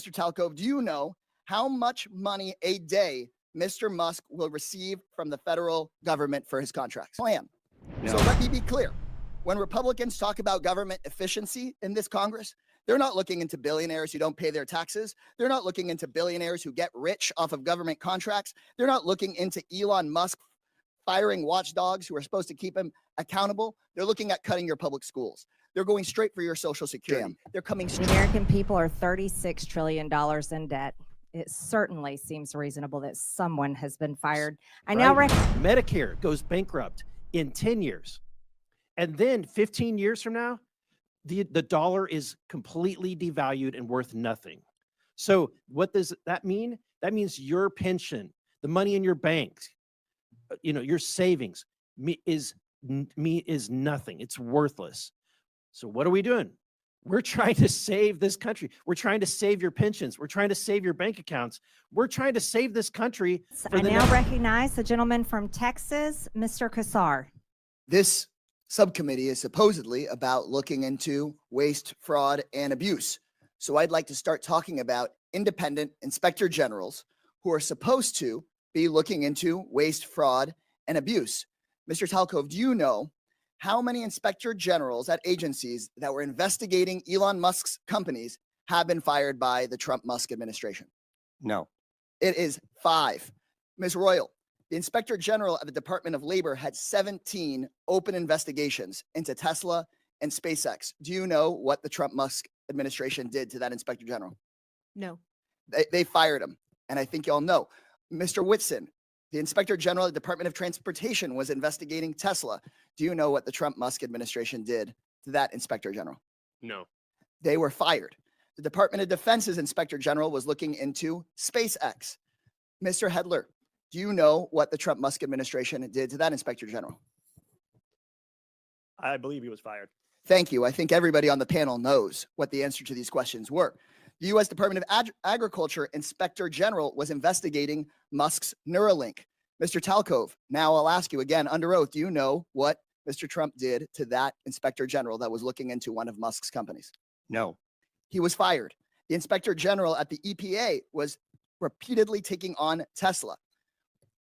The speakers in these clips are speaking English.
Mr. Talcove, do you know how much money a day Mr. Musk will receive from the federal government for his contracts? Plan. No. So let me be clear. When Republicans talk about government efficiency in this Congress, they're not looking into billionaires who don't pay their taxes. They're not looking into billionaires who get rich off of government contracts. They're not looking into Elon Musk firing watchdogs who are supposed to keep him accountable. They're looking at cutting your public schools. They're going straight for your Social Security. They're coming The straight. American people are $36 trillion in debt. It certainly seems reasonable that someone has been fired. I now Medicare goes bankrupt in 10 years. And then 15 years from now, the dollar is completely devalued and worth nothing. So what does that mean? That means your pension, the money in your banks, your savings is nothing. It's worthless. So what are we doing? We're trying to save this country. We're trying to save your pensions. We're trying to save your bank accounts. We're trying to save this country. I now recognize the gentleman from Texas, Mr. Kassar. This subcommittee is supposedly about looking into waste, fraud, and abuse. So I'd like to start talking about independent inspector generals who are supposed to be looking into waste, fraud, and abuse. Mr. Talcove, do you know how many inspector generals at agencies that were investigating Elon Musk's companies have been fired by the Trump-Musk administration? No. It is 5. Ms. Royal, the Inspector General of the Department of Labor had 17 open investigations into Tesla and SpaceX. Do you know what the Trump-Musk administration did to that Inspector General? No. They fired him, and I think y'all know. Mr. Whitson, the Inspector General of the Department of Transportation was investigating Tesla. Do you know what the Trump-Musk administration did to that Inspector General? No. They were fired. The Department of Defense's Inspector General was looking into SpaceX. Mr. Hedler, do you know what the Trump-Musk administration did to that Inspector General? I believe he was fired. Thank you. I think everybody on the panel knows what the answer to these questions were. The U.S. Department of Agriculture Inspector General was investigating Musk's Neuralink. Mr. Talcove, now I'll ask you again under oath, do you know what Mr. Trump did to that Inspector General that was looking into one of Musk's companies? No. He was fired. The Inspector General at the EPA was repeatedly taking on Tesla.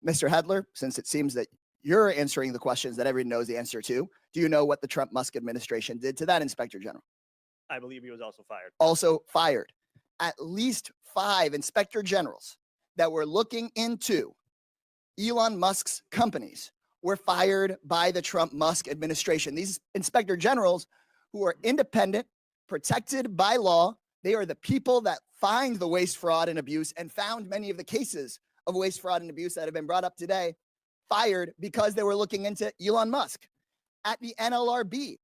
Mr. Hedler, since it seems that you're answering the questions that everyone knows the answer to, do you know what the Trump-Musk administration did to that Inspector General? I believe he was also fired. Also fired. At least 5 inspector generals that were looking into Elon Musk's companies were fired by the Trump-Musk administration. These inspector generals who are independent, protected by law, they are the people that find the waste, fraud, and abuse and found many of the cases of waste, fraud, and abuse that have been brought up today, fired because they were looking into Elon Musk. At the NLRB,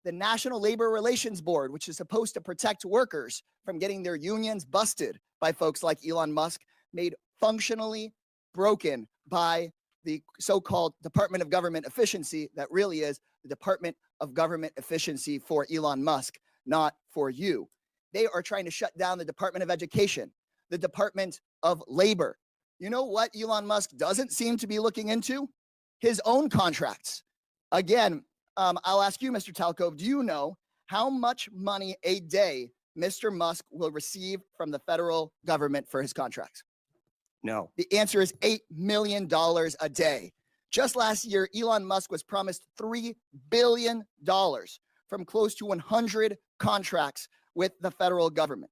the National Labor Relations Board, which is supposed to protect workers from getting their unions busted by folks like Elon Musk, made functionally broken by the so-called Department of Government Efficiency that really is the Department of Government Efficiency for Elon Musk, not for you. They are trying to shut down the Department of Education, the Department of Labor. You know what Elon Musk doesn't seem to be looking into? His own contracts. Again, I'll ask you, Mr. Talcove, do you know how much money a day Mr. Musk will receive from the federal government for his contracts? No. The answer is $8 million a day. Just last year, Elon Musk was promised $3 billion from close to 100 contracts with the federal government.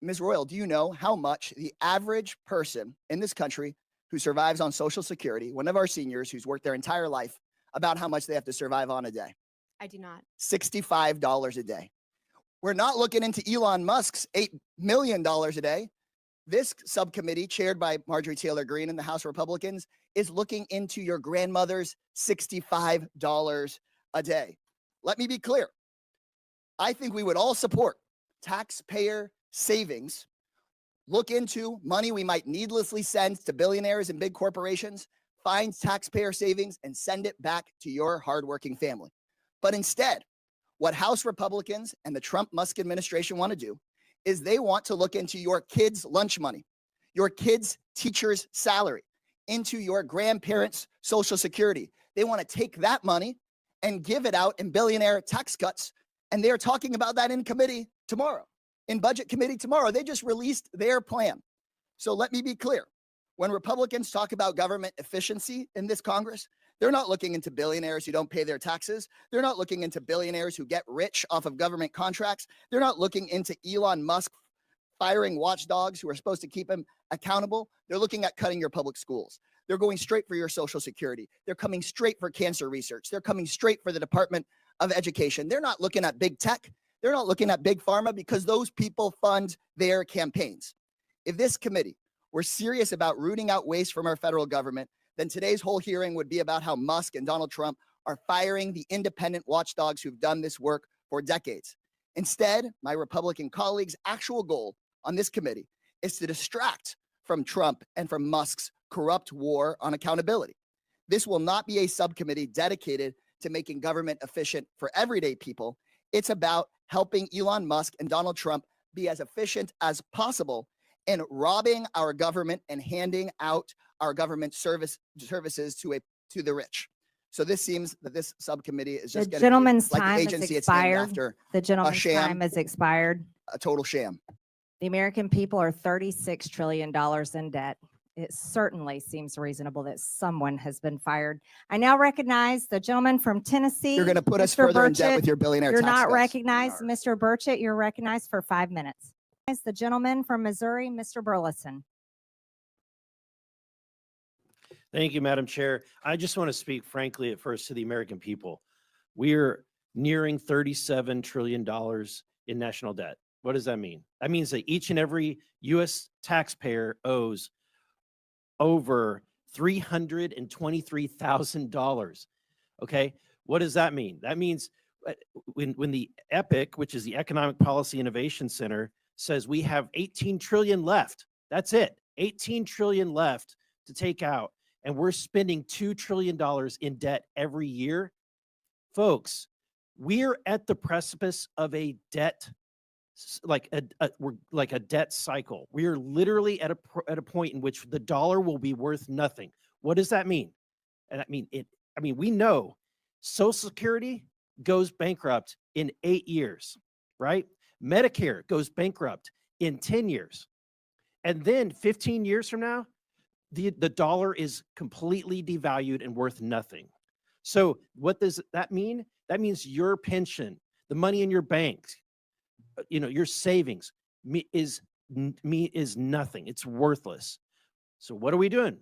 Ms. Royal, do you know how much the average person in this country who survives on Social Security, one of our seniors who's worked their entire life, about how much they have to survive on a day? I do not. $65 a day. We're not looking into Elon Musk's $8 million a day. This subcommittee, chaired by Marjorie Taylor Greene and the House Republicans, is looking into your grandmother's $65 a day. Let me be clear. I think we would all support taxpayer savings, look into money we might needlessly send to billionaires and big corporations, find taxpayer savings, and send it back to your hardworking family. But instead, what House Republicans and the Trump-Musk administration want to do is they want to look into your kids' lunch money, your kids' teacher's salary, into your grandparents' Social Security. They want to take that money and give it out in billionaire tax cuts, and they're talking about that in committee tomorrow. in budget committee tomorrow. They just released their plan. So let me be clear. When Republicans talk about government efficiency in this Congress, they're not looking into billionaires who don't pay their taxes. They're not looking into billionaires who get rich off of government contracts. They're not looking into Elon Musk firing watchdogs who are supposed to keep him accountable. They're looking at cutting your public schools. They're going straight for your Social Security. They're coming straight for cancer research. They're coming straight for the Department of Education. They're not looking at big tech. They're not looking at big pharma because those people fund their campaigns. If this committee were serious about rooting out waste from our federal government, then today's whole hearing would be about how Musk and Donald Trump are firing the independent watchdogs who've done this work for decades. Instead, my Republican colleagues' actual goal on this committee is to distract from Trump and from Musk's corrupt war on accountability. This will not be a subcommittee dedicated to making government efficient for everyday people. It's about helping Elon Musk and Donald Trump be as efficient as possible in robbing our government and handing out our government services to the rich. So this seems that this subcommittee is The just going to gentleman's be like time the is agency it's named expired. after, The gentleman's sham. time has expired. a total sham. The American people are $36 trillion in debt. It certainly seems reasonable that someone has been fired. I now recognize the gentleman from Tennessee. You're going to put us Mr. further in debt Burchett. with your billionaire You're tax not cuts. recognized, Mr. Burchett. You're recognized for 5 minutes. The gentleman from Missouri, Mr. Burleson. Thank you, Madam Chair. I just want to speak frankly at first to the American people. We're nearing $37 trillion in national debt. What does that mean? That means that each and every U.S. taxpayer owes over $323,000. Okay. What does that mean? That means when the EPIC, which is the Economic Policy Innovation Center, says we have 18 trillion left. That's it. 18 trillion left to take out. And we're spending $2 trillion in debt every year. Folks, we're at the precipice of a debt, we're like a debt cycle. We are literally at a point in which the dollar will be worth nothing. What does that mean? And we know Social Security goes bankrupt in 8 years, right? Medicare goes bankrupt in 10 years. And then 15 years from now, the dollar is completely devalued and worth nothing. So what does that mean? That means your pension, the money in your bank, your savings is nothing. It's worthless. So what are we doing?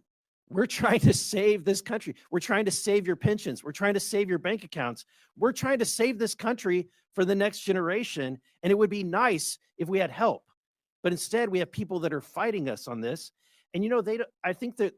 We're trying to save this country. We're trying to save your pensions. We're trying to save your bank accounts. We're trying to save this country for the next generation. And it would be nice if we had help. But instead, we have people that are fighting us on this. And I think that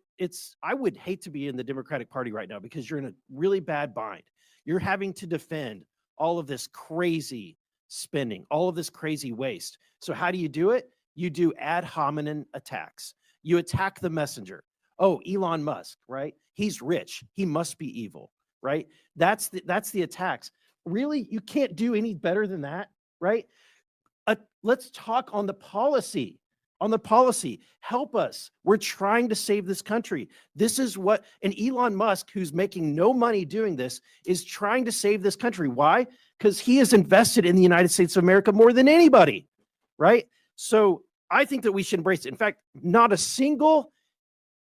I would hate to be in the Democratic Party right now because you're in a really bad bind. You're having to defend all of this crazy spending, all of this crazy waste. So how do you do it? You do ad hominem attacks. You attack the messenger. Oh, Elon Musk, right? He's rich. He must be evil, right? That's the attacks. Really, you can't do any better than that, right? Let's talk on the policy. Help us. We're trying to save this country. This is and Elon Musk, who's making no money doing this, is trying to save this country. Why? Because he has invested in the United States of America more than anybody, right? So I think that we should embrace it. In fact, not a single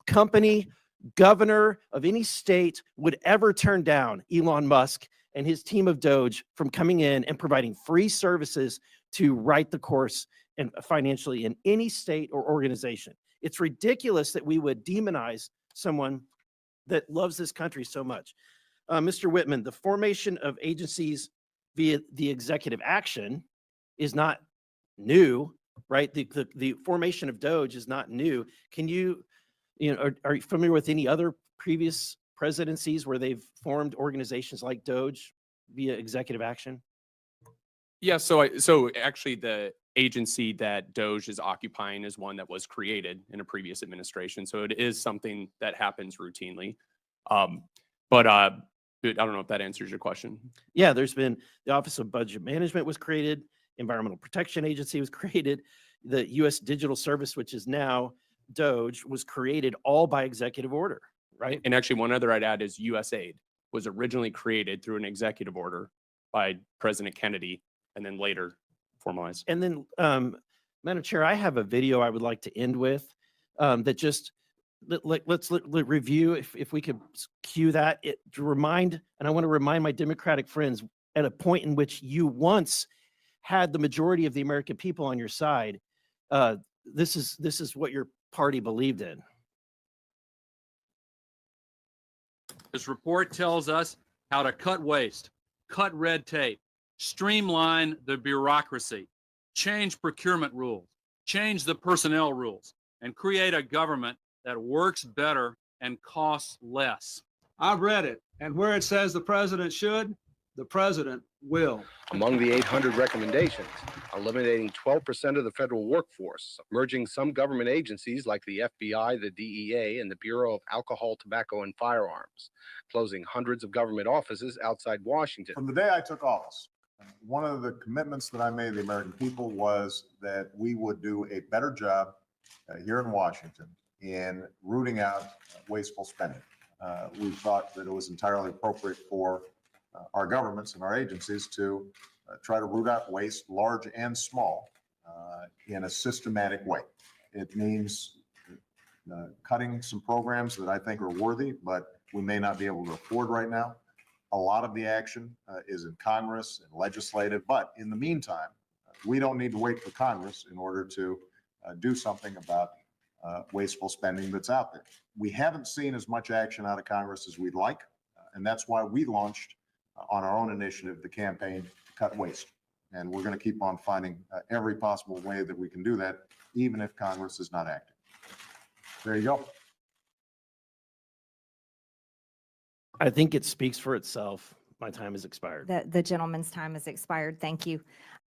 company, governor of any state would ever turn down Elon Musk and his team of Doge from coming in and providing free services to right the course and financially in any state or organization. It's ridiculous that we would demonize someone that loves this country so much. Mr. Whitman, the formation of agencies via the executive action is not new, right? The formation of Doge is not new. Can you are you familiar with any other previous presidencies where they've formed organizations like Doge via executive action? Yeah, so actually the agency that Doge is occupying is one that was created in a previous administration. So it is something that happens routinely. But I don't know if that answers your question. Yeah, there's been the Office of Budget Management was created, Environmental Protection Agency was created, the U.S. Digital Service, which is now Doge, was created all by executive order, right? And actually one other I'd add is USAID was originally created through an executive order by President Kennedy and then later formalized. And then, Madam Chair, I have a video I would like to end with that just let's review if we could cue that to remind, and I want to remind my Democratic friends at a point in which you once had the majority of the American people on your side. This is what your party believed in. This report tells us how to cut waste, cut red tape, streamline the bureaucracy, change procurement rules, change the personnel rules, and create a government that works better and costs less. I've read it, and where it says the president should, the president will. Among the 800 recommendations, eliminating 12% of the federal workforce, merging some government agencies like the FBI, the DEA, and the Bureau of Alcohol, Tobacco, and Firearms, closing hundreds of government offices outside Washington. From the day I took office, one of the commitments that I made to the American people was that we would do a better job here in Washington in rooting out wasteful spending. We thought that it was entirely appropriate for our governments and our agencies to try to root out waste, large and small, in a systematic way. It means cutting some programs that I think are worthy, but we may not be able to afford right now. A lot of the action is in Congress and legislative, but in the meantime, we don't need to wait for Congress in order to do something about wasteful spending that's out there. We haven't seen as much action out of Congress as we'd like, and that's why we launched on our own initiative the campaign to cut waste. And we're going to keep on finding every possible way that we can do that, even if Congress is not acting. There you go. I think it speaks for itself. My time has expired. The gentleman's time has expired. Thank you.